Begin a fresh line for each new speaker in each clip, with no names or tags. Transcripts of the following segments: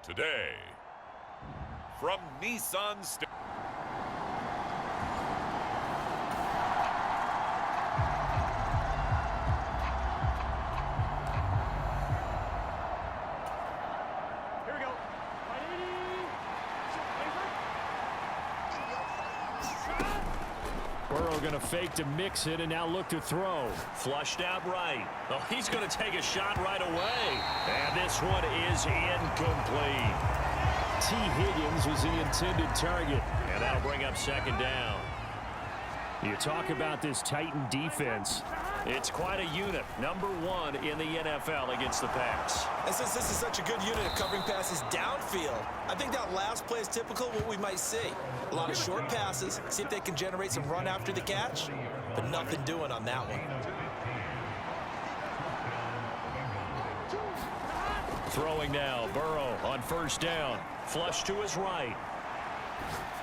Today, from Nissan Stadium.
Burrow going to fake to mix it and now look to throw.
Flushed out right. Oh, he's going to take a shot right away. And this one is incomplete.
T. Higgins was the intended target.
And that'll bring up second down.
You talk about this Titan defense.
It's quite a unit. Number one in the NFL against the pass.
And since this is such a good unit of covering passes downfield, I think that last play is typical of what we might see. A lot of short passes, see if they can generate some run after the catch, but nothing doing on that one.
Throwing now, Burrow on first down. Flush to his right.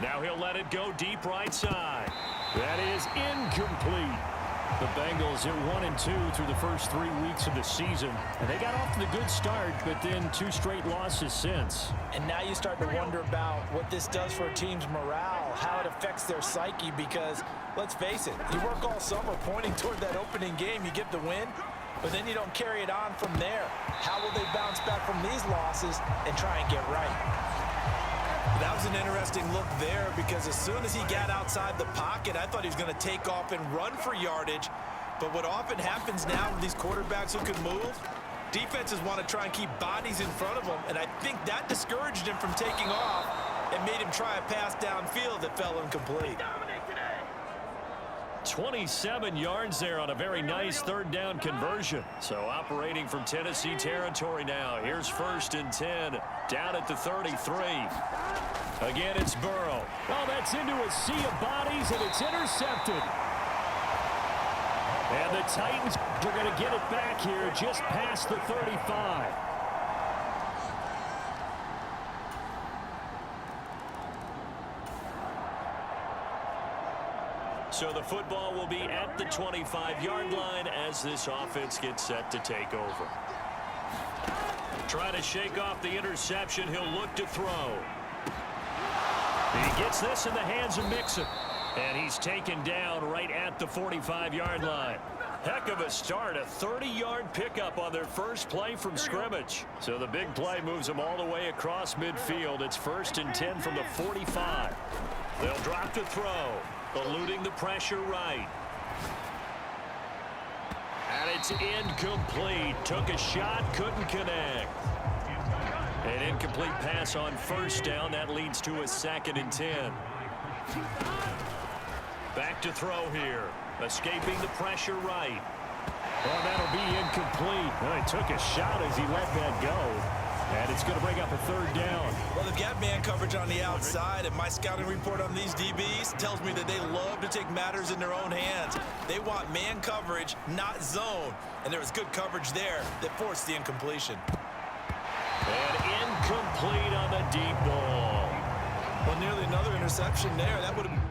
Now he'll let it go deep right side.
That is incomplete. The Bengals are 1-2 through the first 3 weeks of the season. And they got off to the good start, but then 2 straight losses since.
And now you start to wonder about what this does for a team's morale, how it affects their psyche, because, let's face it, you work all summer pointing toward that opening game, you get the win, but then you don't carry it on from there. How will they bounce back from these losses and try and get right? That was an interesting look there, because as soon as he got outside the pocket, I thought he was going to take off and run for yardage. But what often happens now with these quarterbacks who can move, defenses want to try and keep bodies in front of them, and I think that discouraged him from taking off and made him try a pass downfield that fell incomplete.
27 yards there on a very nice third down conversion. So operating from Tennessee territory now. Here's 1st and 10 down at the 33. Again, it's Burrow.
Oh, that's into a sea of bodies, and it's intercepted. And the Titans are going to get it back here just past the 35.
So the football will be at the 25-yard line as this offense gets set to take over. Trying to shake off the interception. He'll look to throw. He gets this in the hands of Mixon. And he's taken down right at the 45-yard line. Heck of a start, a 30-yard pickup on their first play from scrimmage. So the big play moves them all the way across midfield. It's 1st and 10 from the 45. They'll drop to throw. Eluding the pressure right. And it's incomplete. Took a shot, couldn't connect. An incomplete pass on first down. That leads to a 2nd and 10. Back to throw here. Escaping the pressure right.
Oh, that'll be incomplete. Well, he took a shot as he let that go. And it's going to bring up a 3rd down.
Well, they've got man coverage on the outside, and my scouting report on these DBs tells me that they love to take matters in their own hands. They want man coverage, not zone. And there was good coverage there that forced the incompletion.
And incomplete on the deep ball.
Well, nearly another interception there. That would have been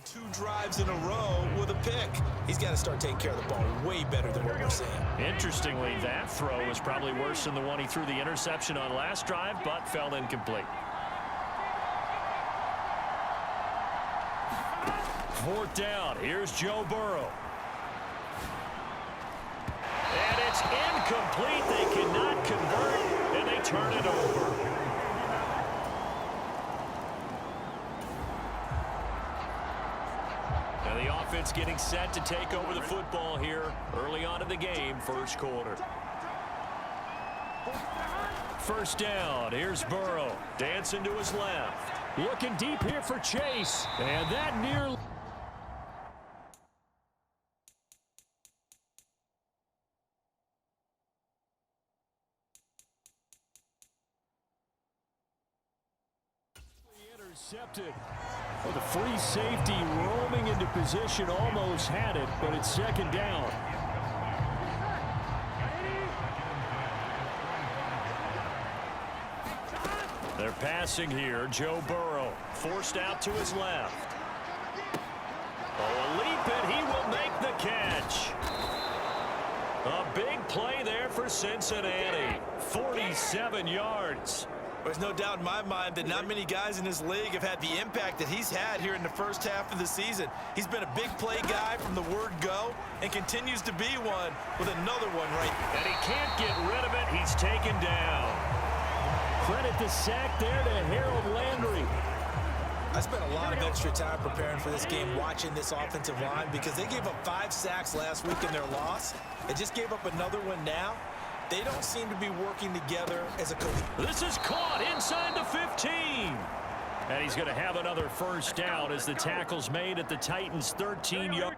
2 drives in a row with a pick. He's got to start taking care of the ball way better than what we're seeing.
Interestingly, that throw was probably worse than the one he threw the interception on last drive, but fell incomplete. 4th down. Here's Joe Burrow. And it's incomplete. They cannot convert, and they turn it over. Now the offense getting set to take over the football here early on in the game, first quarter. 1st down. Here's Burrow. Dancing to his left.
Looking deep here for Chase. And that nearly... intercepted. Well, the free safety roaming into position almost had it, but it's 2nd down.
They're passing here. Joe Burrow forced out to his left. Oh, a leap, and he will make the catch. A big play there for Cincinnati. 47 yards.
There's no doubt in my mind that not many guys in this league have had the impact that he's had here in the first half of the season. He's been a big play guy from the word go and continues to be one with another one right.
And he can't get rid of it. He's taken down.
Credit the sack there to Harold Landry.
I spent a lot of extra time preparing for this game watching this offensive line because they gave up 5 sacks last week in their loss. They just gave up another one now. They don't seem to be working together as a coach.
This is caught inside the 15. And he's going to have another first down as the tackle's made at the Titans' 13-yard.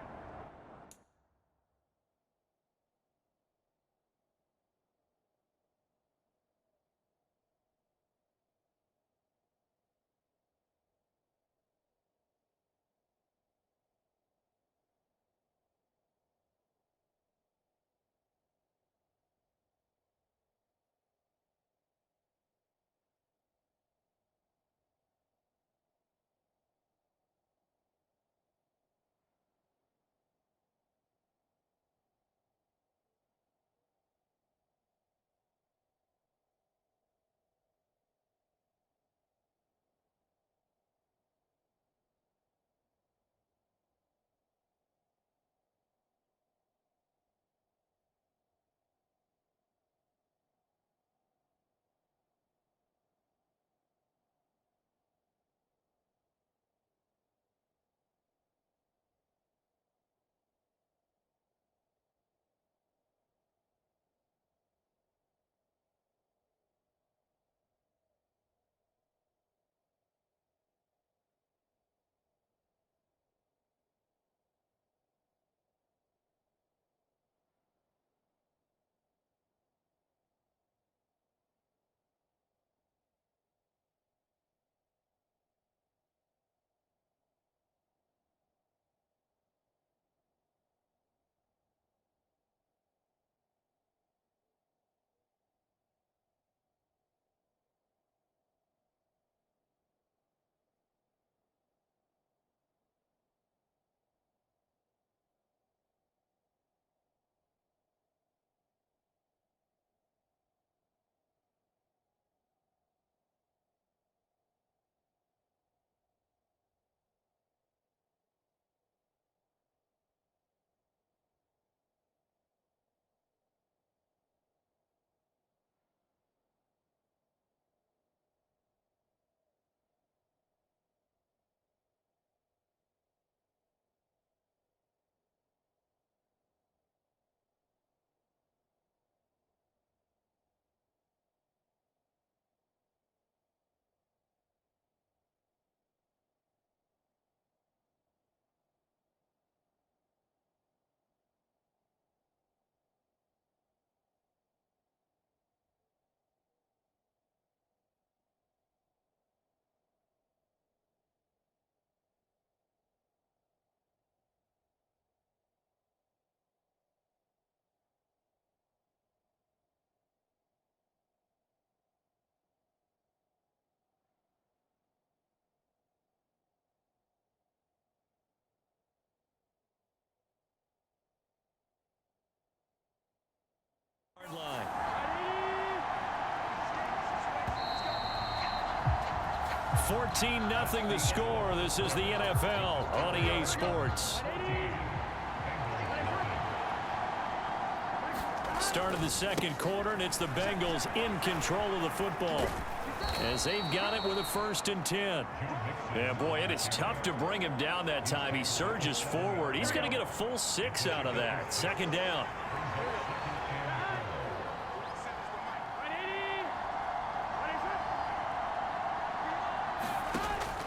Line. 14-0 the score. This is the NFL on EA Sports. Start of the second quarter, and it's the Bengals in control of the football as they've got it with a 1st and 10. Yeah, boy, it is tough to bring him down that time. He surges forward. He's going to get a full 6 out of that. 2nd down.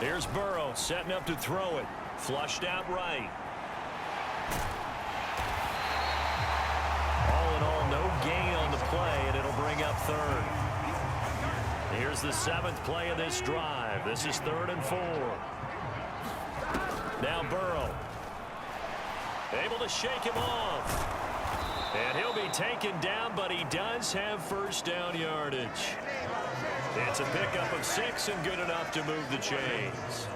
Here's Burrow setting up to throw it. Flushed out right. All in all, no gain on the play, and it'll bring up 3rd. Here's the 7th play of this drive. This is 3rd and 4. Now Burrow. Able to shake him off. And he'll be taken down, but he does have 1st down yardage. It's a pickup of 6 and good enough to move the chains.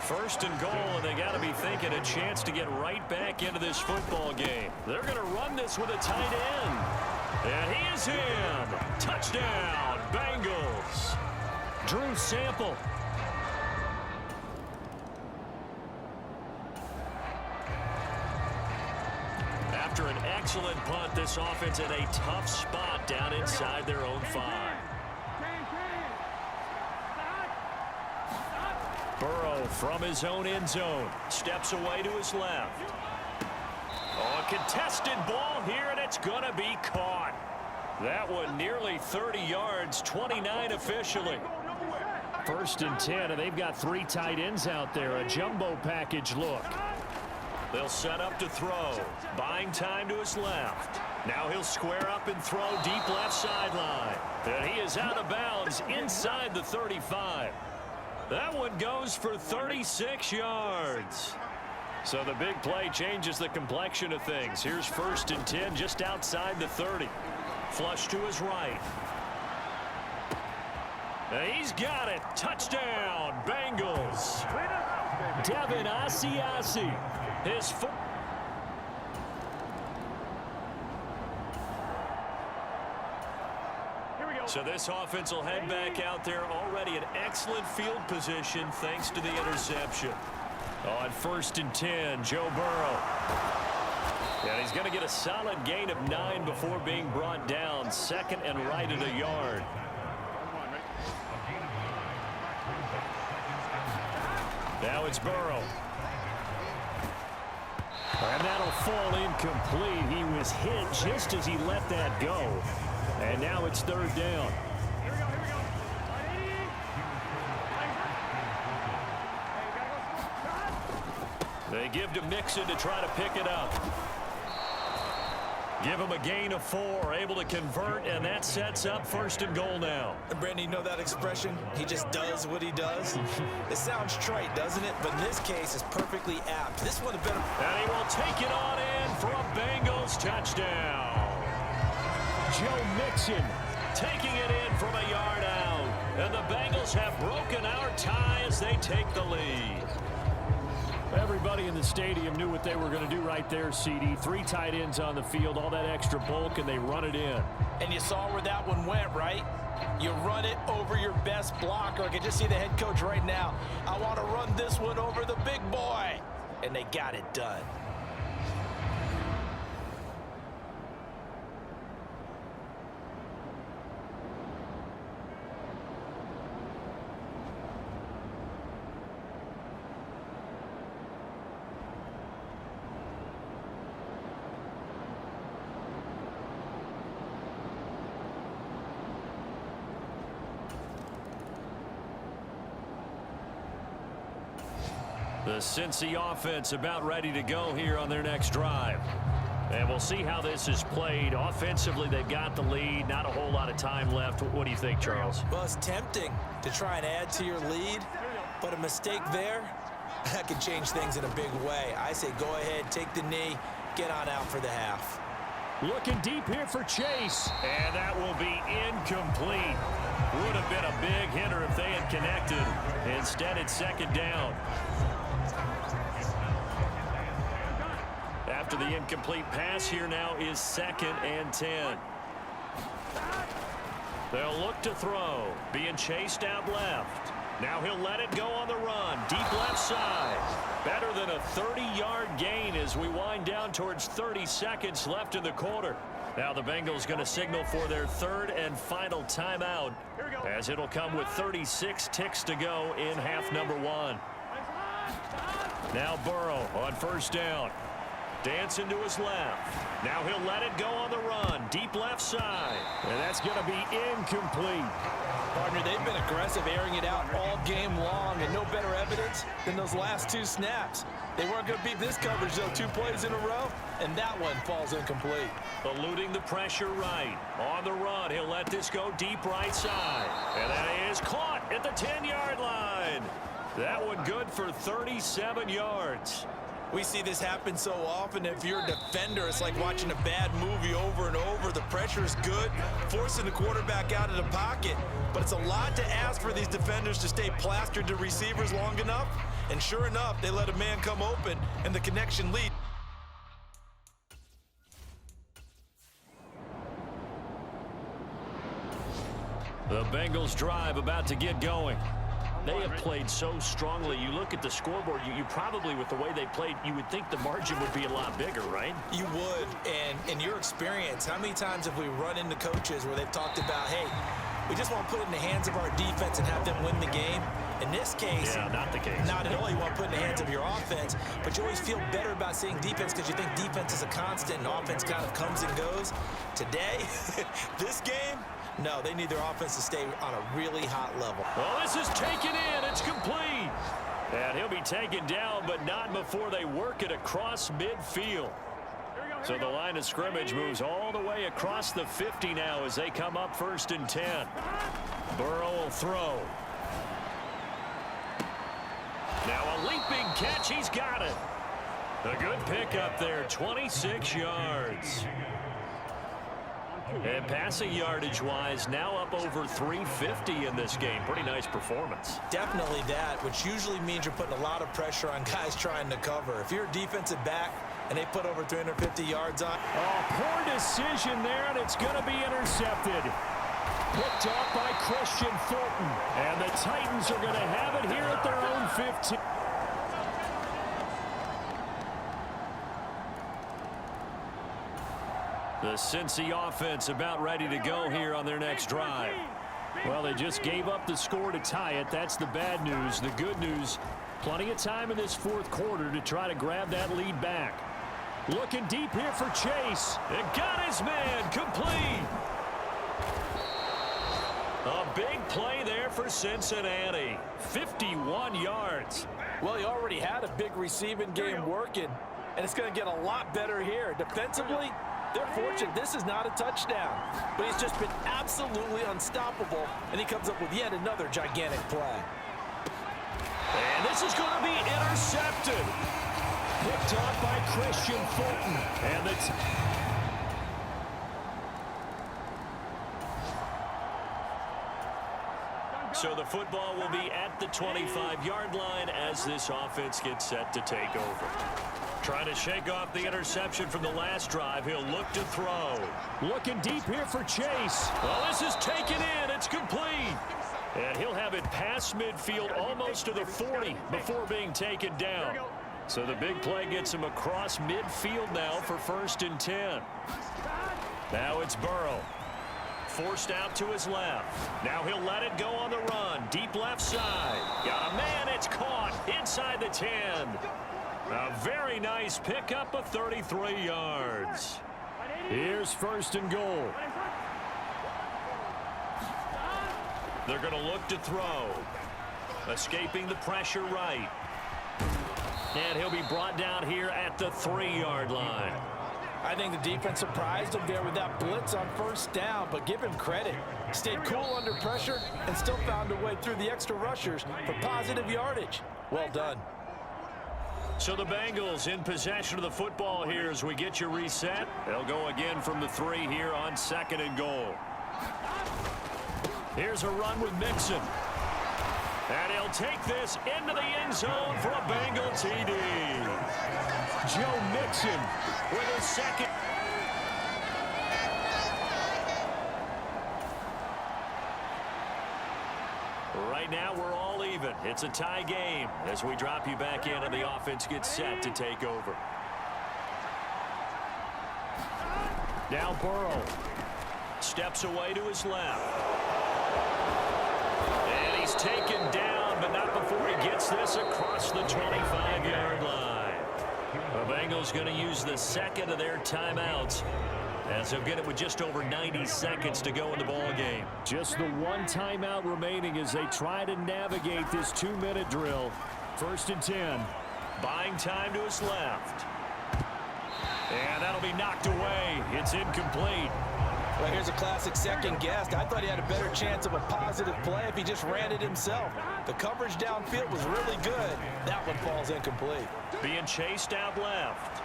First and goal, and they got to be thinking a chance to get right back into this football game. They're going to run this with a tight end. And he is in. Touchdown, Bengals. Drew Sample. After an excellent punt, this offense in a tough spot down inside their own 5. Burrow from his own end zone. Steps away to his left. Oh, a contested ball here, and it's going to be caught. That one nearly 30 yards, 29 officially.
First and 10, and they've got 3 tight ends out there. A jumbo package look.
They'll set up to throw. Buying time to his left. Now he'll square up and throw deep left sideline. And he is out of bounds inside the 35. That one goes for 36 yards. So the big play changes the complexion of things. Here's first and 10 just outside the 30. Flush to his right. And he's got it. Touchdown, Bengals.
Devin Asiasi.
His foot. So this offense will head back out there already in excellent field position thanks to the interception.
On first and 10, Joe Burrow.
And he's going to get a solid gain of 9 before being brought down. Second and right at a yard. Now it's Burrow.
And that'll fall incomplete. He was hit just as he let that go. And now it's third down.
They give to Mixon to try to pick it up. Give him a gain of 4, able to convert, and that sets up first and goal now.
Brandon, you know that expression? He just does what he does. It sounds trite, doesn't it? But in this case, it's perfectly apt. This one better.
And he will take it on in for a Bengals touchdown.
Joe Mixon
taking it in from a yard out. And the Bengals have broken our tie as they take the lead.
Everybody in the stadium knew what they were going to do right there, CD. 3 tight ends on the field, all that extra bulk, and they run it in.
And you saw where that one went, right? You run it over your best blocker. I can just see the head coach right now. I want to run this one over the big boy. And they got it done.
The Cincy offense about ready to go here on their next drive. And we'll see how this is played. Offensively, they've got the lead. Not a whole lot of time left. What do you think, Charles?
Well, it's tempting to try and add to your lead, but a mistake there, that could change things in a big way. I say go ahead, take the knee, get on out for the half.
looking deep here for Chase.
And that will be incomplete. Would have been a big hitter if they had connected. Instead, it's second down. After the incomplete pass, here now is 2nd and 10. They'll look to throw. Being chased out left. Now he'll let it go on the run. Deep left side. Better than a 30-yard gain as we wind down towards 30 seconds left in the quarter. Now the Bengals going to signal for their 3rd and final timeout, as it'll come with 36 ticks to go in half number 1. Now Burrow on 1st down. Dancing to his left. Now he'll let it go on the run. Deep left side.
And that's going to be incomplete.
Partner, they've been aggressive, airing it out all game long, and no better evidence than those last 2 snaps. They weren't going to beat this coverage, though, 2 plays in a row, and that one falls incomplete.
Eluding the pressure right. On the run, he'll let this go deep right side. And that is caught at the 10-yard line. That one good for 37 yards.
We see this happen so often. If you're a defender, it's like watching a bad movie over and over. The pressure is good, forcing the quarterback out of the pocket. But it's a lot to ask for these defenders to stay plastered to receivers long enough. And sure enough, they let a man come open, and the connection lead.
The Bengals drive about to get going. They have played so strongly. You look at the scoreboard, you probably, with the way they played, you would think the margin would be a lot bigger, right?
You would. And in your experience, how many times have we run into coaches where they've talked about, hey, we just want to put it in the hands of our defense and have them win the game? In this case,
yeah, not the case.
Not at all. You want to put it in the hands of your offense, but you always feel better about seeing defense because you think defense is a constant and offense kind of comes and goes. Today, this game, no, they need their offense to stay on a really hot level.
Well, this is taken in. It's complete. And he'll be taken down, but not before they work it across midfield. So the line of scrimmage moves all the way across the 50 now as they come up 1st and 10. Burrow will throw. Now a leaping catch. He's got it. A good pickup there, 26 yards. And passing yardage-wise, now up over 350 in this game. Pretty nice performance.
Definitely that, which usually means you're putting a lot of pressure on guys trying to cover. If you're a defensive back and they put over 350 yards on.
Oh, poor decision there, and it's going to be intercepted. Picked off by Christian Fulton. And the Titans are going to have it here at their own 15.
The Cincy offense about ready to go here on their next drive.
Well, they just gave up the score to tie it. That's the bad news. The good news, plenty of time in this 4th quarter to try to grab that lead back. Looking deep here for Chase.
And got his man complete. A big play there for Cincinnati. 51 yards.
Well, he already had a big receiving game working, and it's going to get a lot better here. Defensively, they're fortunate this is not a touchdown, but he's just been absolutely unstoppable, and he comes up with yet another gigantic play.
And this is going to be intercepted.
Picked off by Christian Fulton. And it's...
So the football will be at the 25-yard line as this offense gets set to take over. Trying to shake off the interception from the last drive. He'll look to throw.
Looking deep here for Chase.
Well, this is taken in. It's complete. And he'll have it past midfield almost to the 40 before being taken down. So the big play gets him across midfield now for 1st and 10. Now it's Burrow. Forced out to his left. Now he'll let it go on the run. Deep left side. Got a man. It's caught inside the 10. A very nice pickup of 33 yards.
Here's 1st and goal.
They're going to look to throw. Escaping the pressure right. And he'll be brought down here at the 3-yard line.
I think the defense surprised him there with that blitz on 1st down, but give him credit. Stayed cool under pressure and still found a way through the extra rushers for positive yardage. Well done.
So the Bengals in possession of the football here as we get you reset. They'll go again from the 3 here on 2nd and goal. Here's a run with Mixon. And he'll take this into the end zone for a Bengal TD.
Joe Mixon
with his 2nd. Right now we're all even. It's a tie game as we drop you back in and the offense gets set to take over.
Now Burrow.
Steps away to his left. And he's taken down, but not before he gets this across the 25-yard line. The Bengals going to use the 2nd of their timeouts as they'll get it with just over 90 seconds to go in the ball game.
Just the 1 timeout remaining as they try to navigate this 2-minute drill. 1st and 10.
Buying time to his left. And that'll be knocked away. It's incomplete.
Well, here's a classic second guess. I thought he had a better chance of a positive play if he just ran it himself. The coverage downfield was really good. That one falls incomplete.
Being chased out left.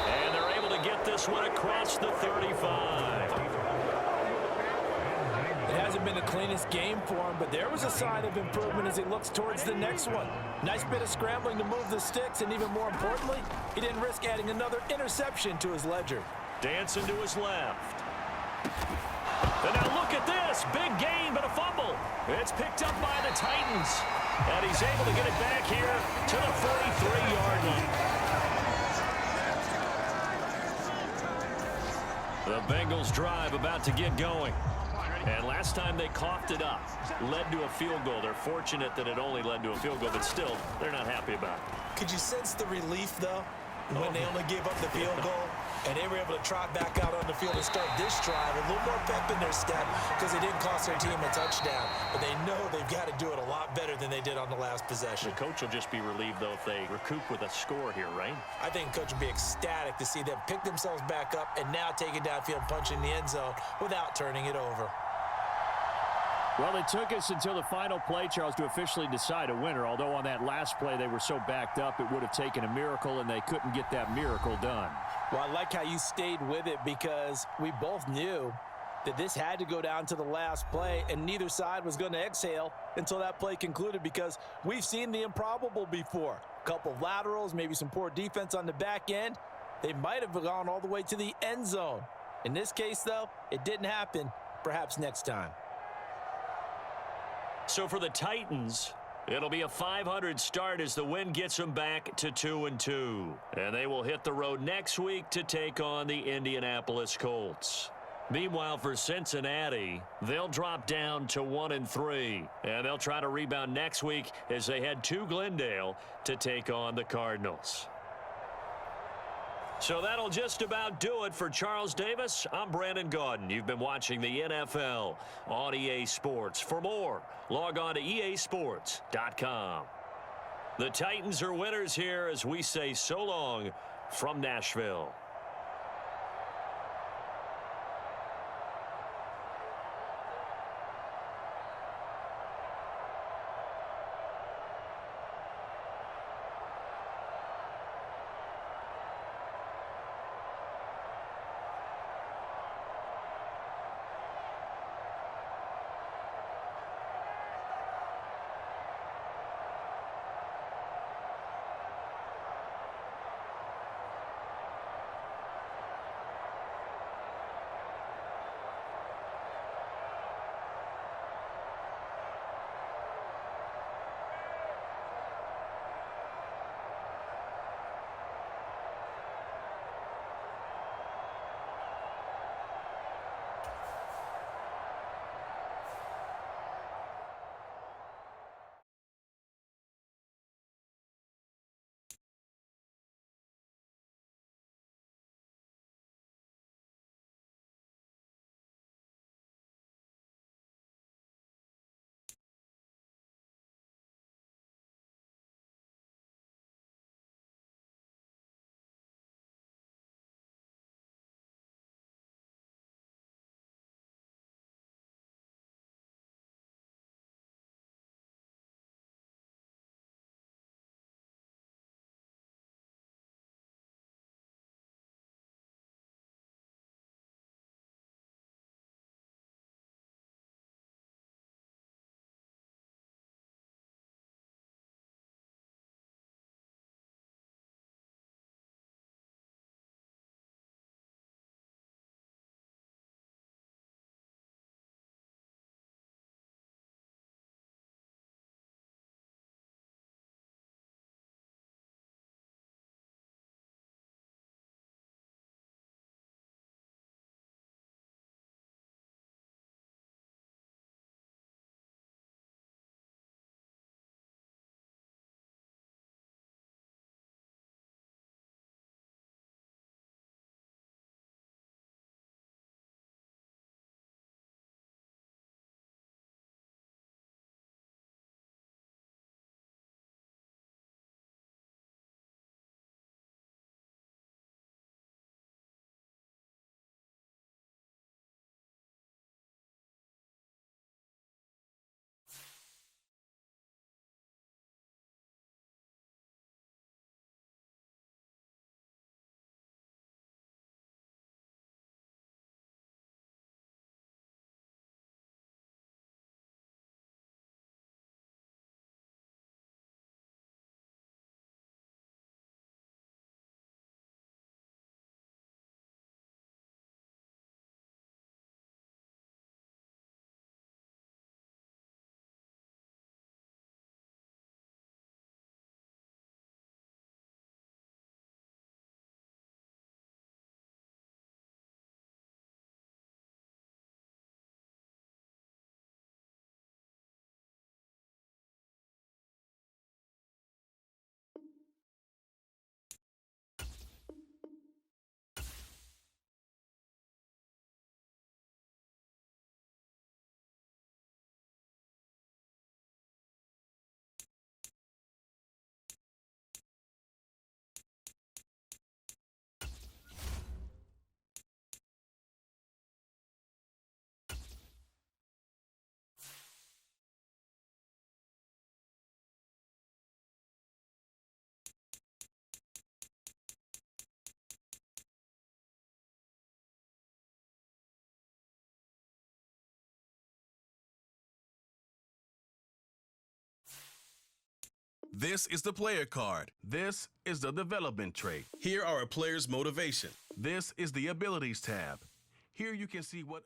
And they're able to get this one across the 35.
It hasn't been the cleanest game for him, but there was a sign of improvement as he looks towards the next one. Nice bit of scrambling to move the sticks, and even more importantly, he didn't risk adding another interception to his ledger.
Dancing to his left. And now look at this. Big gain, but a fumble. It's picked up by the Titans. And he's able to get it back here to the 43-yard line. The Bengals drive about to get going. And last time they coughed it up, led to a field goal. They're fortunate that it only led to a field goal, but still, they're not happy about it.
Could you sense the relief, though, when they only gave up the field goal and they were able to trot back out on the field and start this drive? A little more pep in their step because it didn't cost their team a touchdown. But they know they've got to do it a lot better than they did on the last possession.
The coach will just be relieved, though, if they recoup with a score here, right?
I think the coach will be ecstatic to see them pick themselves back up and now take it downfield and punch in the end zone without turning it over.
Well, it took us until the final play, Charles, to officially decide a winner. Although on that last play they were so backed up, it would have taken a miracle, and they couldn't get that miracle done.
Well, I like how you stayed with it because we both knew that this had to go down to the last play, and neither side was going to exhale until that play concluded because we've seen the improbable before. A couple of laterals, maybe some poor defense on the back end. They might have gone all the way to the end zone. In this case, though, it didn't happen. Perhaps next time.
So for the Titans, it'll be a 500 start as the win gets them back to 2-2. And they will hit the road next week to take on the Indianapolis Colts. Meanwhile, for Cincinnati, they'll drop down to 1-3. And they'll try to rebound next week as they head to Glendale to take on the Cardinals. So that'll just about do it for Charles Davis. I'm Brandon Gaudin. You've been watching the NFL on EA Sports. For more, log on to easports.com. The Titans are winners here as we say so long from Nashville.
This is the player card. This is the development trait. Here are a player's motivation. This is the abilities tab. Here you can see what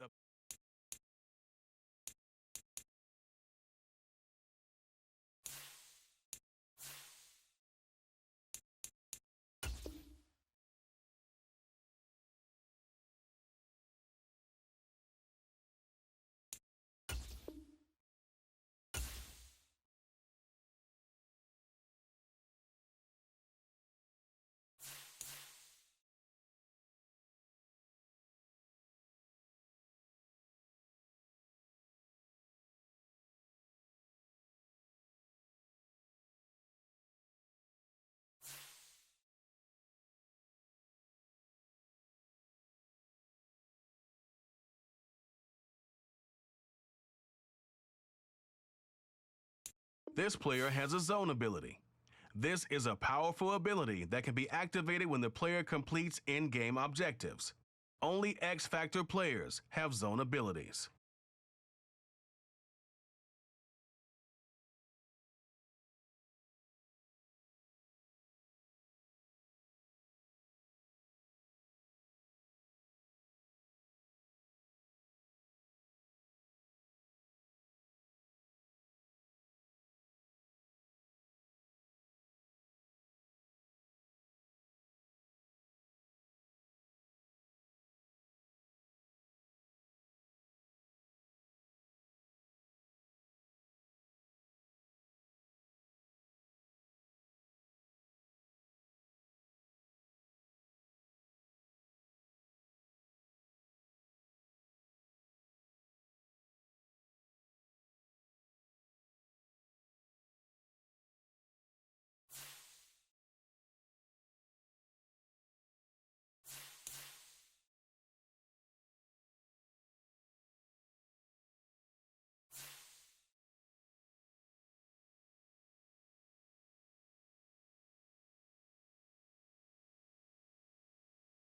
this player has a zone ability. This is a powerful ability that can be activated when the player completes in-game objectives. Only X-Factor players have zone abilities.